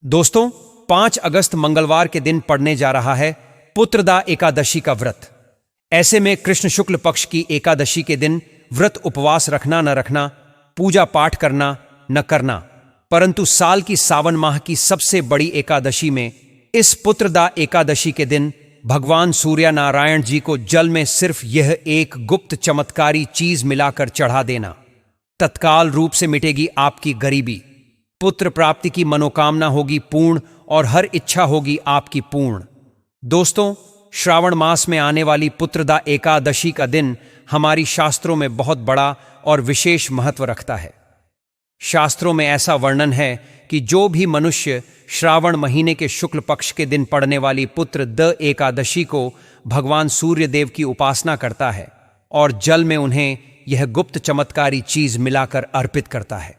दोस्तों, 5 अगस्त मंगलवार के दिन पड़ने जा रहा है पुत्रदा एकादशी का व्रत। ऐसे में कृष्ण शुक्ल पक्ष की एकादशी के दिन व्रत उपवास रखना न रखना, पूजा पाठ करना न करना, परंतु साल की सावन माह की सबसे बड़ी एकादशी में इस पुत्रदा एकादशी के दिन भगवान सूर्य नारायण जी को जल में सिर्फ यह एक गुप्त चमत्कारी चीज मिलाकर चढ़ा देना, तत्काल रूप से मिटेगी आपकी गरीबी, पुत्र प्राप्ति की मनोकामना होगी पूर्ण और हर इच्छा होगी आपकी पूर्ण। दोस्तों, श्रावण मास में आने वाली पुत्रदा एकादशी का दिन हमारी शास्त्रों में बहुत बड़ा और विशेष महत्व रखता है। शास्त्रों में ऐसा वर्णन है कि जो भी मनुष्य श्रावण महीने के शुक्ल पक्ष के दिन पड़ने वाली पुत्रदा एकादशी को भगवान सूर्य देव की उपासना करता है और जल में उन्हें यह गुप्त चमत्कारी चीज मिलाकर अर्पित करता है,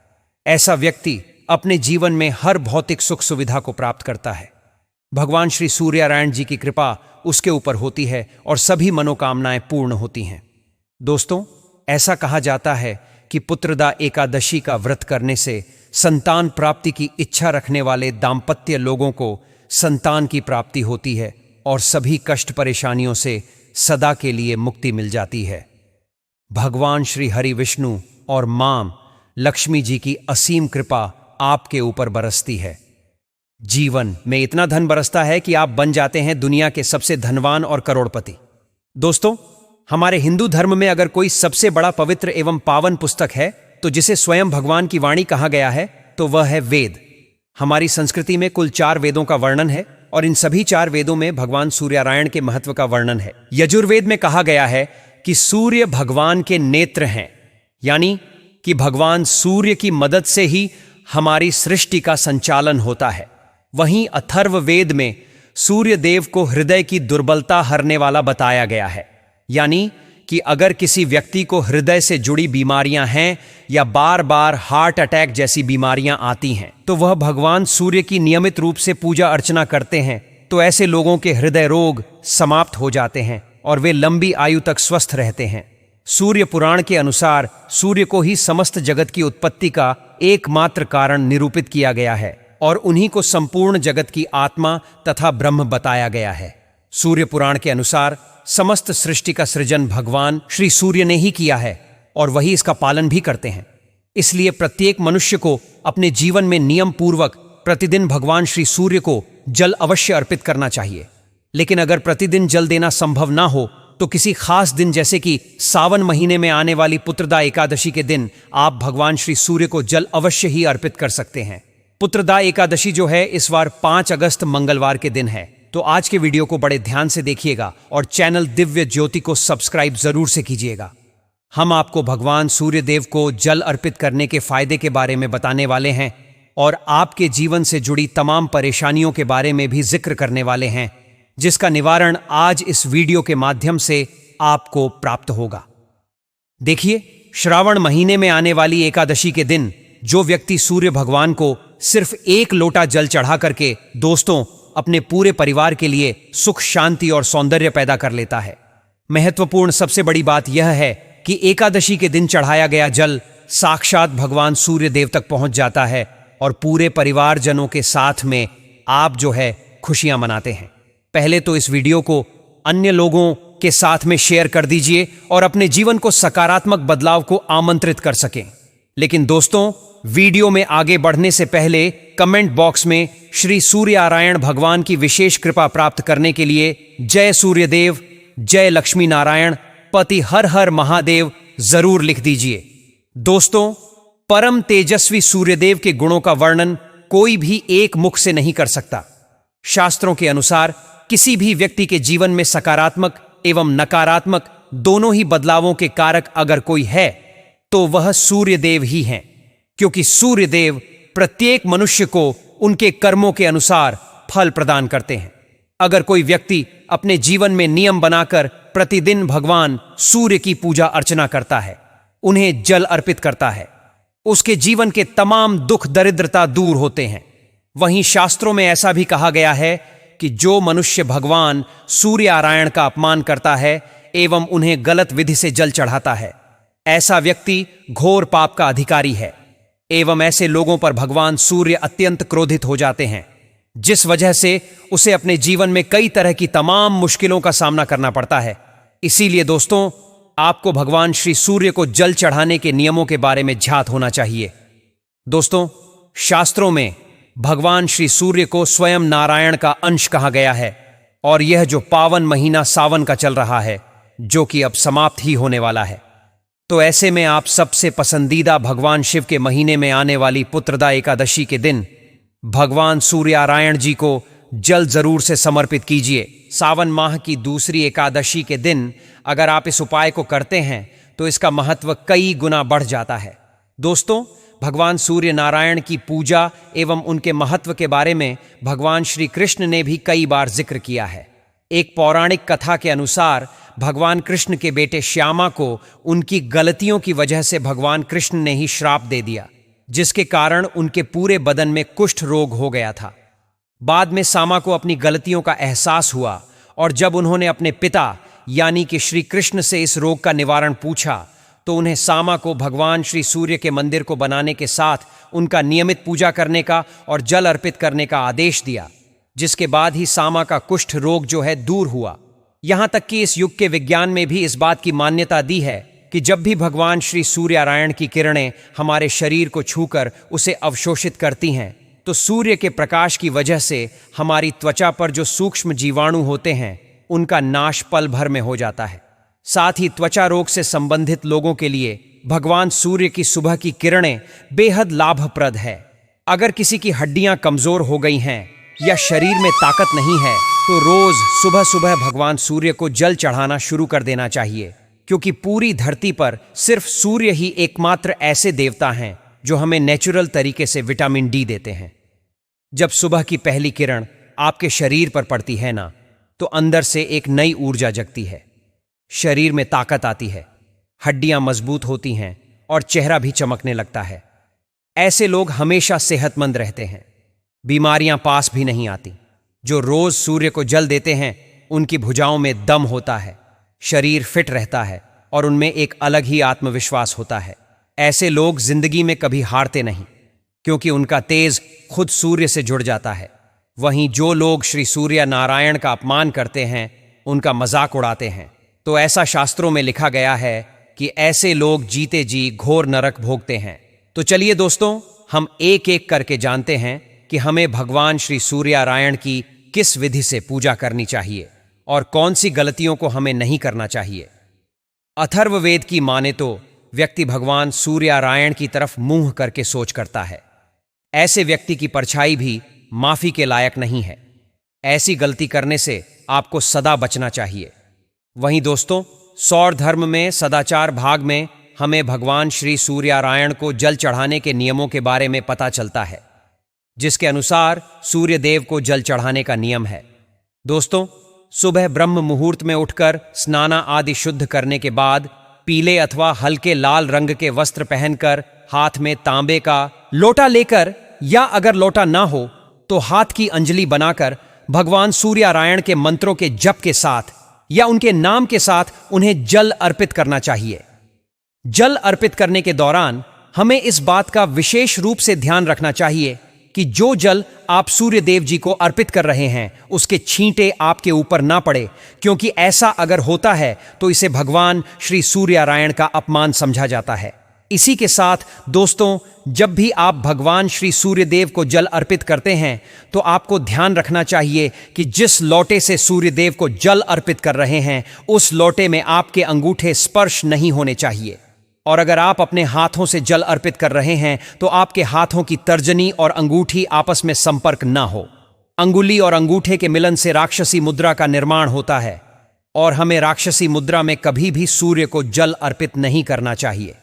ऐसा व्यक्ति अपने जीवन में हर भौतिक सुख सुविधा को प्राप्त करता है। भगवान श्री सूर्यनारायण जी की कृपा उसके ऊपर होती है और सभी मनोकामनाएं पूर्ण होती हैं। दोस्तों, ऐसा कहा जाता है कि पुत्रदा एकादशी का व्रत करने से संतान प्राप्ति की इच्छा रखने वाले दाम्पत्य लोगों को संतान की प्राप्ति होती है और सभी कष्ट परेशानियों से सदा के लिए मुक्ति मिल जाती है। भगवान श्री हरि विष्णु और मां लक्ष्मी जी की असीम कृपा आपके ऊपर बरसती है। जीवन में इतना धन बरसता है कि आप बन जाते हैं दुनिया के सबसे धनवान और करोड़पति। दोस्तों, हमारे हिंदू धर्म में अगर कोई सबसे बड़ा पवित्र एवं पावन पुस्तक है तो जिसे स्वयं भगवान की वाणी कहा गया है तो वह है वेद। हमारी संस्कृति में कुल 4 वेदों का वर्णन है और इन सभी 4 वेदों में भगवान सूर्यनारायण के महत्व का वर्णन है। यजुर्वेद में कहा गया है कि सूर्य भगवान के नेत्र हैं, यानी कि भगवान सूर्य की मदद से ही हमारी सृष्टि का संचालन होता है। वहीं अथर्व वेद में सूर्य देव को हृदय की दुर्बलता हरने वाला बताया गया है, यानी कि अगर किसी व्यक्ति को हृदय से जुड़ी बीमारियां हैं या बार बार हार्ट अटैक जैसी बीमारियां आती हैं तो वह भगवान सूर्य की नियमित रूप से पूजा अर्चना करते हैं तो ऐसे लोगों के हृदय रोग समाप्त हो जाते हैं और वे लंबी आयु तक स्वस्थ रहते हैं। सूर्य पुराण के अनुसार सूर्य को ही समस्त जगत की उत्पत्ति का एकमात्र कारण निरूपित किया गया है और उन्हीं को संपूर्ण जगत की आत्मा तथा ब्रह्म बताया गया है। सूर्य पुराण के अनुसार समस्त सृष्टि का सृजन भगवान श्री सूर्य ने ही किया है और वही इसका पालन भी करते हैं। इसलिए प्रत्येक मनुष्य को अपने जीवन में नियम पूर्वक प्रतिदिन भगवान श्री सूर्य को जल अवश्य अर्पित करना चाहिए। लेकिन अगर प्रतिदिन जल देना संभव ना हो तो किसी खास दिन जैसे कि सावन महीने में आने वाली पुत्रदा एकादशी के दिन आप भगवान श्री सूर्य को जल अवश्य ही अर्पित कर सकते हैं। पुत्रदा एकादशी जो है इस बार 5 अगस्त मंगलवार के दिन है, तो आज के वीडियो को बड़े ध्यान से देखिएगा और चैनल दिव्य ज्योति को सब्सक्राइब जरूर से कीजिएगा। हम आपको भगवान सूर्य देव को जल अर्पित करने के फायदे के बारे में बताने वाले हैं और आपके जीवन से जुड़ी तमाम परेशानियों के बारे में भी जिक्र करने वाले हैं, जिसका निवारण आज इस वीडियो के माध्यम से आपको प्राप्त होगा। देखिए, श्रावण महीने में आने वाली एकादशी के दिन जो व्यक्ति सूर्य भगवान को सिर्फ 1 लोटा जल चढ़ा करके दोस्तों अपने पूरे परिवार के लिए सुख शांति और सौंदर्य पैदा कर लेता है। महत्वपूर्ण सबसे बड़ी बात यह है कि एकादशी के दिन चढ़ाया गया जल साक्षात भगवान सूर्य देव तक पहुंच जाता है और पूरे परिवारजनों के साथ में आप जो है खुशियां मनाते हैं। पहले तो इस वीडियो को अन्य लोगों के साथ में शेयर कर दीजिए और अपने जीवन को सकारात्मक बदलाव को आमंत्रित कर सकें। लेकिन दोस्तों, वीडियो में आगे बढ़ने से पहले कमेंट बॉक्स में श्री सूर्यनारायण भगवान की विशेष कृपा प्राप्त करने के लिए जय सूर्यदेव, जय लक्ष्मी नारायण, पति हर हर महादेव जरूर लिख दीजिए। दोस्तों, परम तेजस्वी सूर्यदेव के गुणों का वर्णन कोई भी एक मुख से नहीं कर सकता। शास्त्रों के अनुसार किसी भी व्यक्ति के जीवन में सकारात्मक एवं नकारात्मक दोनों ही बदलावों के कारक अगर कोई है तो वह सूर्यदेव ही हैं, क्योंकि सूर्यदेव प्रत्येक मनुष्य को उनके कर्मों के अनुसार फल प्रदान करते हैं। अगर कोई व्यक्ति अपने जीवन में नियम बनाकर प्रतिदिन भगवान सूर्य की पूजा अर्चना करता है, उन्हें जल अर्पित करता है, उसके जीवन के तमाम दुख दरिद्रता दूर होते हैं। वहीं शास्त्रों में ऐसा भी कहा गया है कि जो मनुष्य भगवान सूर्यनारायण का अपमान करता है एवं उन्हें गलत विधि से जल चढ़ाता है, ऐसा व्यक्ति घोर पाप का अधिकारी है एवं ऐसे लोगों पर भगवान सूर्य अत्यंत क्रोधित हो जाते हैं जिस वजह से उसे अपने जीवन में कई तरह की तमाम मुश्किलों का सामना करना पड़ता है। इसीलिए दोस्तों, आपको भगवान श्री सूर्य को जल चढ़ाने के नियमों के बारे में ज्ञात होना चाहिए। दोस्तों, शास्त्रों में भगवान श्री सूर्य को स्वयं नारायण का अंश कहा गया है, और यह जो पावन महीना सावन का चल रहा है, जो कि अब समाप्त ही होने वाला है, तो ऐसे में आप सबसे पसंदीदा भगवान शिव के महीने में आने वाली पुत्रदा एकादशी के दिन भगवान सूर्यनारायण जी को जल जरूर से समर्पित कीजिए। सावन माह की दूसरी एकादशी के दिन अगर आप इस उपाय को करते हैं तो इसका महत्व कई गुना बढ़ जाता है। दोस्तों, भगवान सूर्य नारायण की पूजा एवं उनके महत्व के बारे में भगवान श्री कृष्ण ने भी कई बार जिक्र किया है। एक पौराणिक कथा के अनुसार भगवान कृष्ण के बेटे श्यामा को उनकी गलतियों की वजह से भगवान कृष्ण ने ही श्राप दे दिया, जिसके कारण उनके पूरे बदन में कुष्ठ रोग हो गया था। बाद में सामा को अपनी गलतियों का एहसास हुआ, और जब उन्होंने अपने पिता यानी कि श्री कृष्ण से इस रोग का निवारण पूछा, तो उन्हें सामा को भगवान श्री सूर्य के मंदिर को बनाने के साथ उनका नियमित पूजा करने का और जल अर्पित करने का आदेश दिया, जिसके बाद ही सामा का कुष्ठ रोग जो है दूर हुआ। यहां तक कि इस युग के विज्ञान में भी इस बात की मान्यता दी है कि जब भी भगवान श्री सूर्यनारायण की किरणें हमारे शरीर को छूकर उसे अवशोषित करती हैं, तो सूर्य के प्रकाश की वजह से हमारी त्वचा पर जो सूक्ष्म जीवाणु होते हैं उनका नाश पल भर में हो जाता है। साथ ही त्वचा रोग से संबंधित लोगों के लिए भगवान सूर्य की सुबह की किरणें बेहद लाभप्रद है। अगर किसी की हड्डियां कमजोर हो गई हैं या शरीर में ताकत नहीं है, तो रोज सुबह सुबह भगवान सूर्य को जल चढ़ाना शुरू कर देना चाहिए, क्योंकि पूरी धरती पर सिर्फ सूर्य ही एकमात्र ऐसे देवता हैं जो हमें नेचुरल तरीके से विटामिन डी देते हैं। जब सुबह की पहली किरण आपके शरीर पर पड़ती है ना, तो अंदर से एक नई ऊर्जा जगती है, शरीर में ताकत आती है, हड्डियां मजबूत होती हैं और चेहरा भी चमकने लगता है। ऐसे लोग हमेशा सेहतमंद रहते हैं, बीमारियां पास भी नहीं आती। जो रोज सूर्य को जल देते हैं उनकी भुजाओं में दम होता है, शरीर फिट रहता है और उनमें एक अलग ही आत्मविश्वास होता है। ऐसे लोग जिंदगी में कभी हारते नहीं, क्योंकि उनका तेज खुद सूर्य से जुड़ जाता है। वहीं जो लोग श्री सूर्य नारायण का अपमान करते हैं, उनका मजाक उड़ाते हैं, तो ऐसा शास्त्रों में लिखा गया है कि ऐसे लोग जीते जी घोर नरक भोगते हैं। तो चलिए दोस्तों, हम एक एक करके जानते हैं कि हमें भगवान श्री सूर्यनारायण की किस विधि से पूजा करनी चाहिए और कौन सी गलतियों को हमें नहीं करना चाहिए। अथर्ववेद की माने तो व्यक्ति भगवान सूर्यनारायण की तरफ मुंह करके सोच करता है। ऐसे व्यक्ति की परछाई भी माफी के लायक नहीं है। ऐसी गलती करने से आपको सदा बचना चाहिए। वहीं दोस्तों, सौर धर्म में सदाचार भाग में हमें भगवान श्री सूर्यनारायण को जल चढ़ाने के नियमों के बारे में पता चलता है, जिसके अनुसार सूर्य देव को जल चढ़ाने का नियम है। दोस्तों, सुबह ब्रह्म मुहूर्त में उठकर स्नाना आदि शुद्ध करने के बाद पीले अथवा हल्के लाल रंग के वस्त्र पहनकर हाथ में तांबे का लोटा लेकर, या अगर लोटा ना हो तो हाथ की अंजलि बनाकर भगवान सूर्यनारायण के मंत्रों के जप के साथ या उनके नाम के साथ उन्हें जल अर्पित करना चाहिए। जल अर्पित करने के दौरान हमें इस बात का विशेष रूप से ध्यान रखना चाहिए कि जो जल आप सूर्य देव जी को अर्पित कर रहे हैं उसके छींटे आपके ऊपर ना पड़े, क्योंकि ऐसा अगर होता है तो इसे भगवान श्री सूर्यनारायण का अपमान समझा जाता है। इसी के साथ दोस्तों, जब भी आप भगवान श्री सूर्यदेव को जल अर्पित करते हैं तो आपको ध्यान रखना चाहिए कि जिस लोटे से सूर्यदेव को जल अर्पित कर रहे हैं उस लोटे में आपके अंगूठे स्पर्श नहीं होने चाहिए। और अगर आप अपने हाथों से जल अर्पित कर रहे हैं तो आपके हाथों की तर्जनी और अंगूठी आपस में संपर्क ना हो। अंगुली और अंगूठे के मिलन से राक्षसी मुद्रा का निर्माण होता है, और हमें राक्षसी मुद्रा में कभी भी सूर्य को जल अर्पित नहीं करना चाहिए।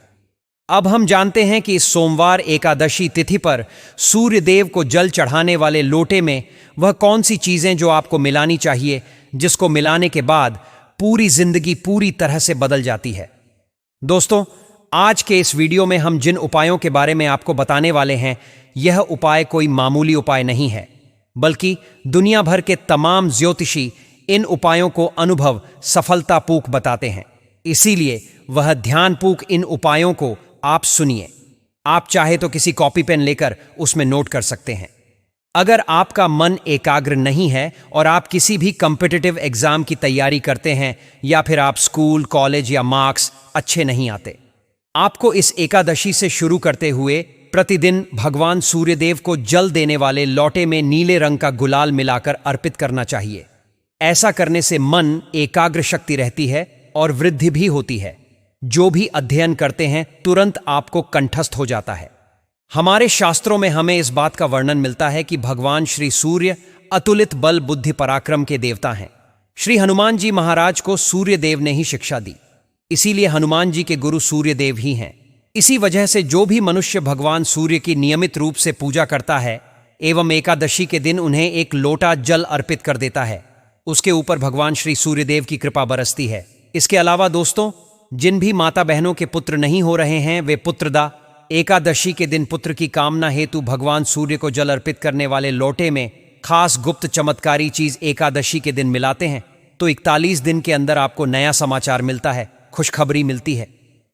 अब हम जानते हैं कि इस सोमवार एकादशी तिथि पर सूर्य देव को जल चढ़ाने वाले लोटे में वह कौन सी चीजें जो आपको मिलानी चाहिए, जिसको मिलाने के बाद पूरी जिंदगी पूरी तरह से बदल जाती है। दोस्तों, आज के इस वीडियो में हम जिन उपायों के बारे में आपको बताने वाले हैं, यह उपाय कोई मामूली उपाय नहीं है, बल्कि दुनिया भर के तमाम ज्योतिषी इन उपायों को अनुभव सफलतापूर्वक बताते हैं। इसीलिए वह ध्यानपूर्वक इन उपायों को आप सुनिए। आप चाहे तो किसी कॉपी पेन लेकर उसमें नोट कर सकते हैं। अगर आपका मन एकाग्र नहीं है और आप किसी भी कॉम्पिटिटिव एग्जाम की तैयारी करते हैं या फिर आप स्कूल, कॉलेज या मार्क्स अच्छे नहीं आते, आपको इस एकादशी से शुरू करते हुए प्रतिदिन भगवान सूर्यदेव को जल देने वाले लोटे में नीले रंग का गुलाल मिलाकर अर्पित करना चाहिए। ऐसा करने से मन एकाग्र शक्ति रहती है और वृद्धि भी होती है। जो भी अध्ययन करते हैं तुरंत आपको कंठस्थ हो जाता है। हमारे शास्त्रों में हमें इस बात का वर्णन मिलता है कि भगवान श्री सूर्य अतुलित बल बुद्धि पराक्रम के देवता हैं। श्री हनुमान जी महाराज को सूर्यदेव ने ही शिक्षा दी, इसीलिए हनुमान जी के गुरु सूर्यदेव ही हैं। इसी वजह से जो भी मनुष्य भगवान सूर्य की नियमित रूप से पूजा करता है एवं एकादशी के दिन उन्हें एक लोटा जल अर्पित कर देता है, उसके ऊपर भगवान श्री सूर्यदेव की कृपा बरसती है। इसके अलावा दोस्तों, जिन भी माता बहनों के पुत्र नहीं हो रहे हैं वे पुत्रदा एकादशी के दिन पुत्र की कामना हेतु भगवान सूर्य को जल अर्पित करने वाले लोटे में खास गुप्त चमत्कारी चीज एकादशी के दिन मिलाते हैं तो 41 दिन के अंदर आपको नया समाचार मिलता है, खुशखबरी मिलती है।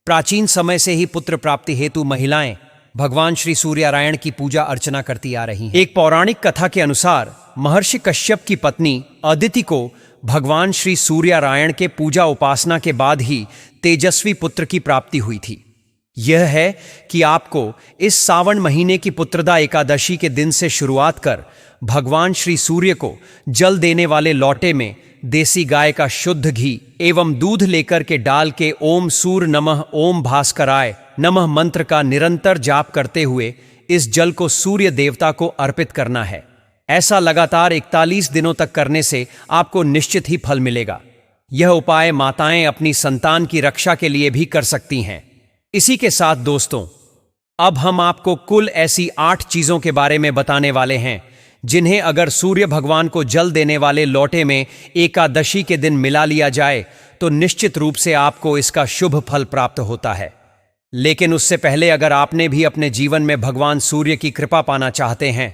प्राचीन समय से ही पुत्र प्राप्ति हेतु महिलाएं भगवान श्री सूर्यनारायण की पूजा अर्चना करती आ रही हैं। एक पौराणिक कथा के अनुसार महर्षि कश्यप की पत्नी अदिति को भगवान श्री सूर्यनारायण के पूजा उपासना के बाद ही तेजस्वी पुत्र की प्राप्ति हुई थी। यह है कि आपको इस सावन महीने की पुत्रदा एकादशी के दिन से शुरुआत कर भगवान श्री सूर्य को जल देने वाले लोटे में देसी गाय का शुद्ध घी एवं दूध लेकर के डाल के ओम सूर्य नमः ओम भास्कराय नमः मंत्र का निरंतर जाप करते हुए इस जल को सूर्य देवता को अर्पित करना है। ऐसा लगातार 41 दिनों तक करने से आपको निश्चित ही फल मिलेगा। यह उपाय माताएं अपनी संतान की रक्षा के लिए भी कर सकती हैं। इसी के साथ दोस्तों, अब हम आपको कुल ऐसी 8 चीजों के बारे में बताने वाले हैं जिन्हें अगर सूर्य भगवान को जल देने वाले लोटे में एकादशी के दिन मिला लिया जाए तो निश्चित रूप से आपको इसका शुभ फल प्राप्त होता है। लेकिन उससे पहले अगर आपने भी अपने जीवन में भगवान सूर्य की कृपा पाना चाहते हैं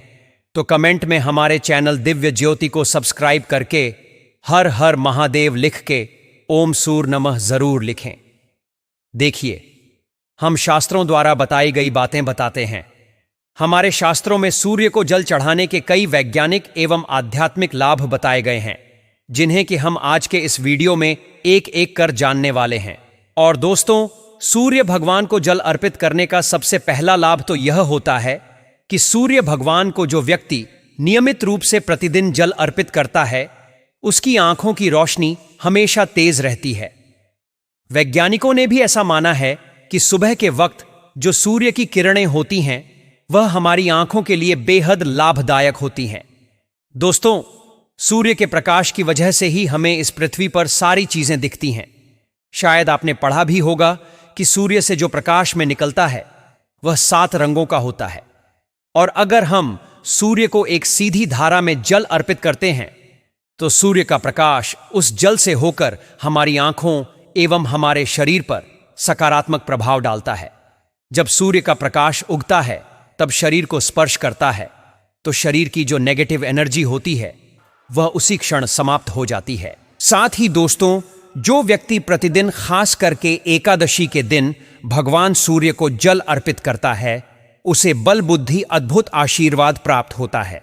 तो कमेंट में हमारे चैनल दिव्य ज्योति को सब्सक्राइब करके हर हर महादेव लिख के ओम सूर्य नमः जरूर लिखें। देखिए, हम शास्त्रों द्वारा बताई गई बातें बताते हैं। हमारे शास्त्रों में सूर्य को जल चढ़ाने के कई वैज्ञानिक एवं आध्यात्मिक लाभ बताए गए हैं जिन्हें कि हम आज के इस वीडियो में एक एक कर जानने वाले हैं। और दोस्तों, सूर्य भगवान को जल अर्पित करने का सबसे पहला लाभ तो यह होता है कि सूर्य भगवान को जो व्यक्ति नियमित रूप से प्रतिदिन जल अर्पित करता है उसकी आंखों की रोशनी हमेशा तेज रहती है। वैज्ञानिकों ने भी ऐसा माना है कि सुबह के वक्त जो सूर्य की किरणें होती हैं वह हमारी आंखों के लिए बेहद लाभदायक होती हैं। दोस्तों, सूर्य के प्रकाश की वजह से ही हमें इस पृथ्वी पर सारी चीजें दिखती हैं। शायद आपने पढ़ा भी होगा कि सूर्य से जो प्रकाश में निकलता है वह 7 रंगों का होता है। और अगर हम सूर्य को एक सीधी धारा में जल अर्पित करते हैं तो सूर्य का प्रकाश उस जल से होकर हमारी आंखों एवं हमारे शरीर पर सकारात्मक प्रभाव डालता है। जब सूर्य का प्रकाश उगता है तब शरीर को स्पर्श करता है तो शरीर की जो नेगेटिव एनर्जी होती है वह उसी क्षण समाप्त हो जाती है। साथ ही दोस्तों, जो व्यक्ति प्रतिदिन खास करके एकादशी के दिन भगवान सूर्य को जल अर्पित करता है उसे बल बुद्धि अद्भुत आशीर्वाद प्राप्त होता है।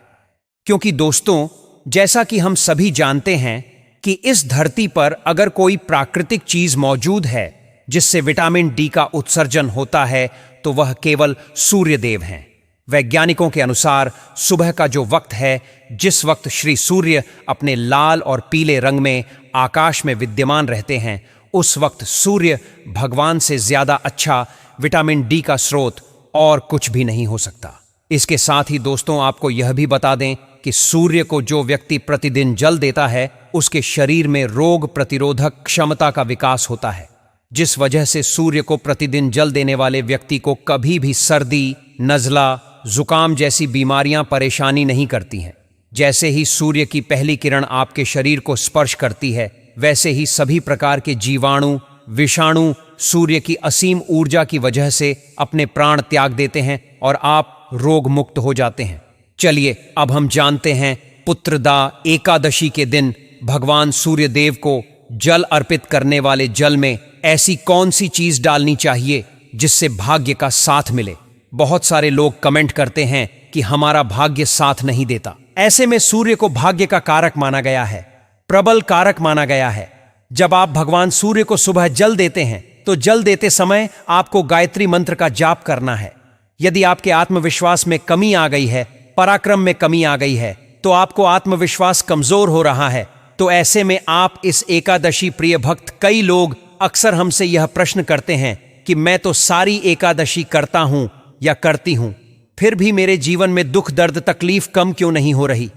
क्योंकि दोस्तों, जैसा कि हम सभी जानते हैं कि इस धरती पर अगर कोई प्राकृतिक चीज मौजूद है जिससे विटामिन डी का उत्सर्जन होता है तो वह केवल सूर्यदेव हैं। वैज्ञानिकों के अनुसार सुबह का जो वक्त है, जिस वक्त श्री सूर्य अपने लाल और पीले रंग में आकाश में विद्यमान रहते हैं, उस वक्त सूर्य भगवान से ज्यादा अच्छा विटामिन डी का स्रोत और कुछ भी नहीं हो सकता। इसके साथ ही दोस्तों, आपको यह भी बता दें कि सूर्य को जो व्यक्ति प्रतिदिन जल देता है उसके शरीर में रोग प्रतिरोधक क्षमता का विकास होता है, जिस वजह से सूर्य को प्रतिदिन जल देने वाले व्यक्ति को कभी भी सर्दी, नज़ला, जुकाम जैसी बीमारियां परेशानी नहीं करती हैं। जैसे ही सूर्य की पहली किरण आपके शरीर को स्पर्श करती है वैसे ही सभी प्रकार के जीवाणु, विषाणु सूर्य की असीम ऊर्जा की वजह से अपने प्राण त्याग देते हैं और आप रोग मुक्त हो जाते हैं। चलिए अब हम जानते हैं पुत्रदा एकादशी के दिन भगवान सूर्य देव को जल अर्पित करने वाले जल में ऐसी कौन सी चीज डालनी चाहिए जिससे भाग्य का साथ मिले। बहुत सारे लोग कमेंट करते हैं कि हमारा भाग्य साथ नहीं देता। ऐसे में सूर्य को भाग्य का कारक माना गया है, प्रबल कारक माना गया है। जब आप भगवान सूर्य को सुबह जल देते हैं तो जल देते समय आपको गायत्री मंत्र का जाप करना है। यदि आपके आत्मविश्वास में कमी आ गई है, पराक्रम में कमी आ गई है, तो आपको आत्मविश्वास कमजोर हो रहा है, तो ऐसे में आप इस एकादशी प्रिय भक्त, कई लोग अक्सर हमसे यह प्रश्न करते हैं कि मैं तो सारी एकादशी करता हूं या करती हूं, फिर भी मेरे जीवन में दुख दर्द तकलीफ कम क्यों नहीं हो रही?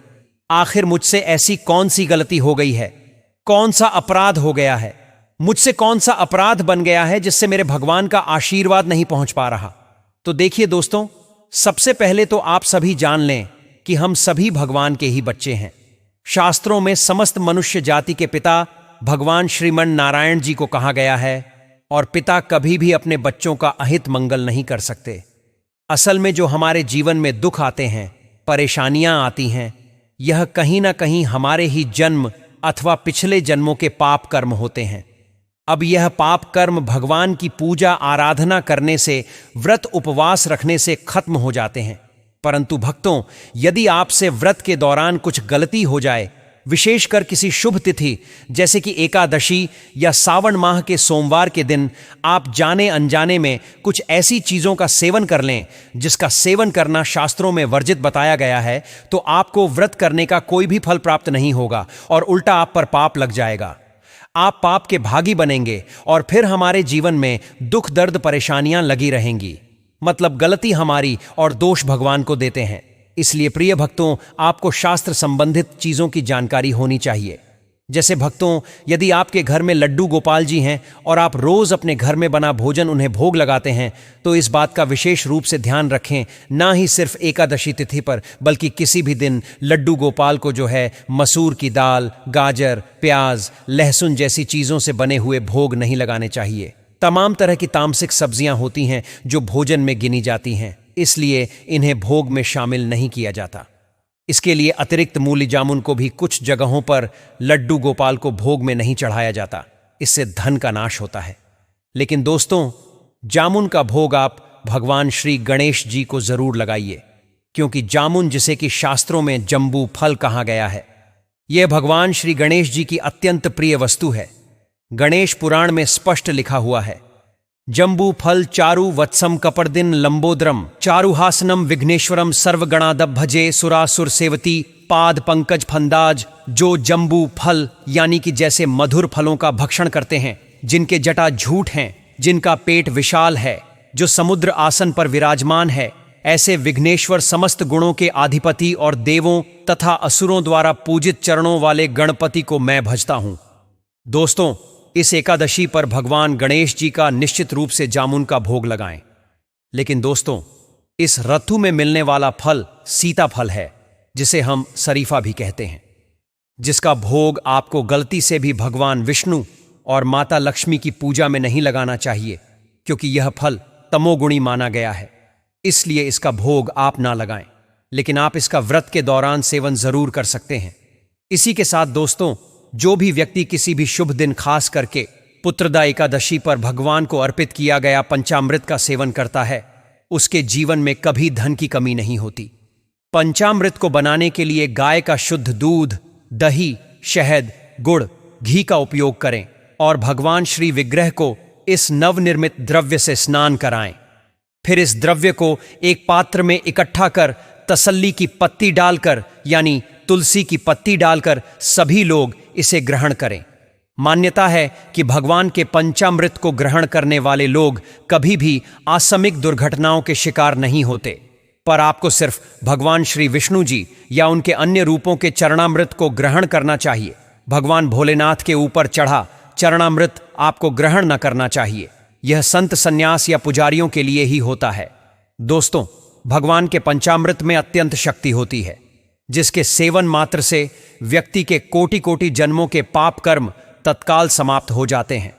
आखिर मुझसे ऐसी कौन सी गलती हो गई है? कौन सा अपराध हो गया है? मुझसे कौन सा अपराध बन गया है जिससे मेरे भगवान का आशीर्वाद नहीं पहुंच पा रहा? तो देखिए दोस्तों, सबसे पहले तो आप सभी जान लें कि हम सभी भगवान के ही बच्चे हैं। शास्त्रों में समस्त मनुष्य जाति के पिता भगवान श्रीमन नारायण जी को कहा गया है, और पिता कभी भी अपने बच्चों का अहित मंगल नहीं कर सकते। असल में जो हमारे जीवन में दुख आते हैं, परेशानियां आती हैं, यह कहीं ना कहीं हमारे ही जन्म अथवा पिछले जन्मों के पाप कर्म होते हैं। अब यह पाप कर्म भगवान की पूजा आराधना करने से, व्रत उपवास रखने से खत्म हो जाते हैं। परंतु भक्तों, यदि आपसे व्रत के दौरान कुछ गलती हो जाए, विशेषकर किसी शुभ तिथि जैसे कि एकादशी या सावन माह के सोमवार के दिन आप जाने अनजाने में कुछ ऐसी चीजों का सेवन कर लें जिसका सेवन करना शास्त्रों में वर्जित बताया गया है, तो आपको व्रत करने का कोई भी फल प्राप्त नहीं होगा और उल्टा आप पर पाप लग जाएगा। आप पाप के भागी बनेंगे और फिर हमारे जीवन में दुख दर्द परेशानियां लगी रहेंगी। मतलब गलती हमारी और दोष भगवान को देते हैं। इसलिए प्रिय भक्तों, आपको शास्त्र संबंधित चीजों की जानकारी होनी चाहिए। जैसे भक्तों, यदि आपके घर में लड्डू गोपाल जी हैं और आप रोज अपने घर में बना भोजन उन्हें भोग लगाते हैं, तो इस बात का विशेष रूप से ध्यान रखें, ना ही सिर्फ एकादशी तिथि पर बल्कि किसी भी दिन लड्डू गोपाल को जो है मसूर की दाल, गाजर, प्याज, लहसुन जैसी चीजों से बने हुए भोग नहीं लगाने चाहिए। तमाम तरह की तामसिक सब्जियां होती हैं जो भोजन में गिनी जाती हैं, इसलिए इन्हें भोग में शामिल नहीं किया जाता। इसके लिए अतिरिक्त मूली जामुन को भी कुछ जगहों पर लड्डू गोपाल को भोग में नहीं चढ़ाया जाता, इससे धन का नाश होता है। लेकिन दोस्तों, जामुन का भोग आप भगवान श्री गणेश जी को जरूर लगाइए, क्योंकि जामुन, जिसे कि शास्त्रों में जंबू फल कहा गया है, यह भगवान श्री गणेश जी की अत्यंत प्रिय वस्तु है। गणेश पुराण में स्पष्ट लिखा हुआ है, जंबू फल चारु वत्सम कपर्दिन लंबोदरम चारुहासनम विघ्नेश्वरम सर्वगणादब भजे सुरासुर सेवती पाद पंकज फंदाज। जो जंबू फल यानी कि जैसे मधुर फलों का भक्षण करते हैं, जिनके जटा झूठ हैं, जिनका पेट विशाल है, जो समुद्र आसन पर विराजमान है, ऐसे विघ्नेश्वर समस्त गुणों के अधिपति और देवों तथा असुरों द्वारा पूजित चरणों वाले गणपति को मैं भजता हूं। दोस्तों, इस एकादशी पर भगवान गणेश जी का निश्चित रूप से जामुन का भोग लगाएं। लेकिन दोस्तों, इस ऋतु में मिलने वाला फल सीताफल है, जिसे हम शरीफा भी कहते हैं, जिसका भोग आपको गलती से भी भगवान विष्णु और माता लक्ष्मी की पूजा में नहीं लगाना चाहिए, क्योंकि यह फल तमोगुणी माना गया है। इसलिए इसका भोग आप ना लगाएं, लेकिन आप इसका व्रत के दौरान सेवन जरूर कर सकते हैं। इसी के साथ दोस्तों, जो भी व्यक्ति किसी भी शुभ दिन, खास करके पुत्रदा एकादशी पर भगवान को अर्पित किया गया पंचामृत का सेवन करता है, उसके जीवन में कभी धन की कमी नहीं होती। पंचामृत को बनाने के लिए गाय का शुद्ध दूध, दही, शहद, गुड़, घी का उपयोग करें और भगवान श्री विग्रह को इस नवनिर्मित द्रव्य से स्नान कराएं। फिर इस द्रव्य को एक पात्र में इकट्ठा कर तसल्ली की पत्ती डालकर, यानी तुलसी की पत्ती डालकर सभी लोग इसे ग्रहण करें। मान्यता है कि भगवान के पंचामृत को ग्रहण करने वाले लोग कभी भी आकस्मिक दुर्घटनाओं के शिकार नहीं होते। पर आपको सिर्फ भगवान श्री विष्णु जी या उनके अन्य रूपों के चरणामृत को ग्रहण करना चाहिए। भगवान भोलेनाथ के ऊपर चढ़ा चरणामृत आपको ग्रहण न करना चाहिए। यह संत सन्यास या पुजारियों के लिए ही होता है। दोस्तों, भगवान के पंचामृत में अत्यंत शक्ति होती है, जिसके सेवन मात्र से व्यक्ति के कोटि कोटि जन्मों के पाप कर्म तत्काल समाप्त हो जाते हैं।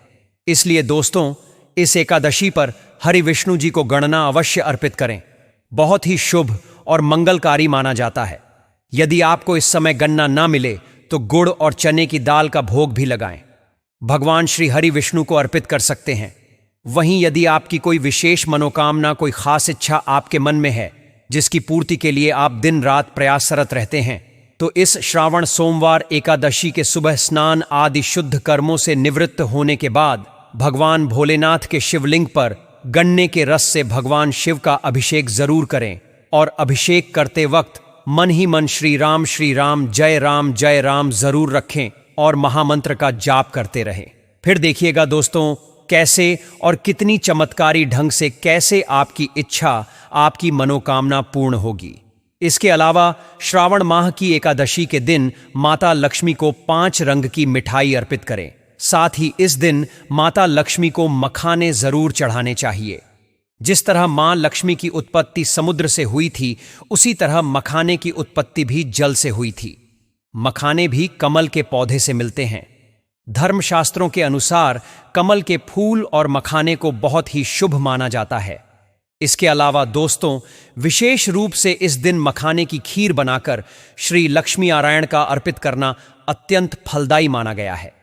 इसलिए दोस्तों, इस एकादशी पर हरि विष्णु जी को गणना अवश्य अर्पित करें। बहुत ही शुभ और मंगलकारी माना जाता है। यदि आपको इस समय गन्ना ना मिले तो गुड़ और चने की दाल का भोग भी लगाएं। भगवान श्री हरि विष्णु को अर्पित कर सकते हैं। वहीं यदि आपकी कोई विशेष मनोकामना, कोई खास इच्छा आपके मन में है, जिसकी पूर्ति के लिए आप दिन रात प्रयासरत रहते हैं, तो इस श्रावण सोमवार एकादशी के सुबह स्नान आदि शुद्ध कर्मों से निवृत्त होने के बाद भगवान भोलेनाथ के शिवलिंग पर गन्ने के रस से भगवान शिव का अभिषेक जरूर करें और अभिषेक करते वक्त मन ही मन श्री राम जय राम जरूर रखें और महामंत्र का जाप करते रहें। फिर देखिएगा दोस्तों कैसे और कितनी चमत्कारी ढंग से कैसे आपकी इच्छा, आपकी मनोकामना पूर्ण होगी। इसके अलावा श्रावण माह की एकादशी के दिन माता लक्ष्मी को 5 रंग की मिठाई अर्पित करें। साथ ही इस दिन माता लक्ष्मी को मखाने जरूर चढ़ाने चाहिए। जिस तरह मां लक्ष्मी की उत्पत्ति समुद्र से हुई थी, उसी तरह मखाने की उत्पत्ति भी जल से हुई थी। मखाने भी कमल के पौधे से मिलते हैं। धर्मशास्त्रों के अनुसार कमल के फूल और मखाने को बहुत ही शुभ माना जाता है। इसके अलावा दोस्तों, विशेष रूप से इस दिन मखाने की खीर बनाकर श्री लक्ष्मी नारायण का अर्पित करना अत्यंत फलदायी माना गया है।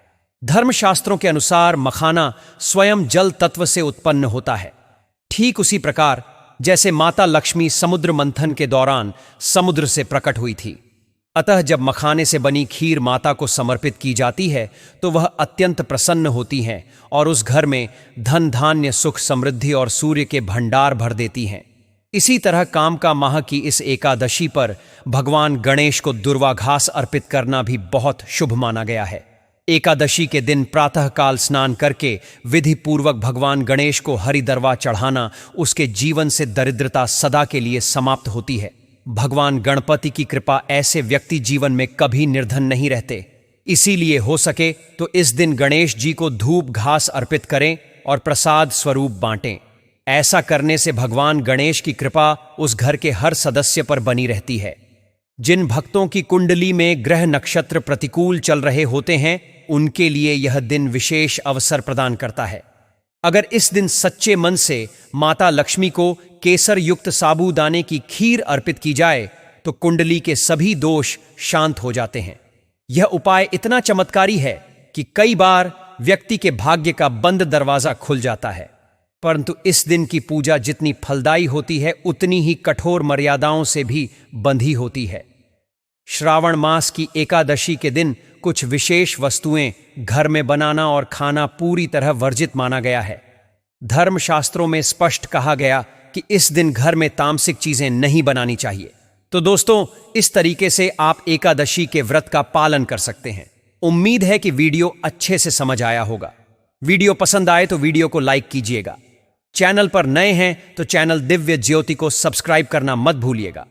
धर्मशास्त्रों के अनुसार मखाना स्वयं जल तत्व से उत्पन्न होता है। ठीक उसी प्रकार जैसे माता लक्ष्मी समुद्र मंथन के दौरान समुद्र से प्रकट हुई थी। अतः जब मखाने से बनी खीर माता को समर्पित की जाती है तो वह अत्यंत प्रसन्न होती हैं और उस घर में धन धान्य सुख समृद्धि और सूर्य के भंडार भर देती हैं। इसी तरह काम का माह की इस एकादशी पर भगवान गणेश को दुर्वाघास अर्पित करना भी बहुत शुभ माना गया है। एकादशी के दिन प्रातःकाल स्नान करके विधि पूर्वक भगवान गणेश को हरि दरवा चढ़ाना उसके जीवन से दरिद्रता सदा के लिए समाप्त होती है। भगवान गणपति की कृपा ऐसे व्यक्ति जीवन में कभी निर्धन नहीं रहते। इसीलिए हो सके तो इस दिन गणेश जी को धूप घास अर्पित करें और प्रसाद स्वरूप बांटें। ऐसा करने से भगवान गणेश की कृपा उस घर के हर सदस्य पर बनी रहती है। जिन भक्तों की कुंडली में ग्रह नक्षत्र प्रतिकूल चल रहे होते हैं, उनके लिए यह दिन विशेष अवसर प्रदान करता है। अगर इस दिन सच्चे मन से माता लक्ष्मी को केसर युक्त साबूदाने की खीर अर्पित की जाए तो कुंडली के सभी दोष शांत हो जाते हैं। यह उपाय इतना चमत्कारी है कि कई बार व्यक्ति के भाग्य का बंद दरवाजा खुल जाता है। परंतु इस दिन की पूजा जितनी फलदायी होती है, उतनी ही कठोर मर्यादाओं से भी बंधी होती है। श्रावण मास की एकादशी के दिन कुछ विशेष वस्तुएं घर में बनाना और खाना पूरी तरह वर्जित माना गया है। धर्मशास्त्रों में स्पष्ट कहा गया कि इस दिन घर में तामसिक चीजें नहीं बनानी चाहिए। तो दोस्तों, इस तरीके से आप एकादशी के व्रत का पालन कर सकते हैं। उम्मीद है कि वीडियो अच्छे से समझ आया होगा। वीडियो पसंद आए तो वीडियो को लाइक कीजिएगा। चैनल पर नए हैं तो चैनल दिव्य ज्योति को सब्सक्राइब करना मत भूलिएगा।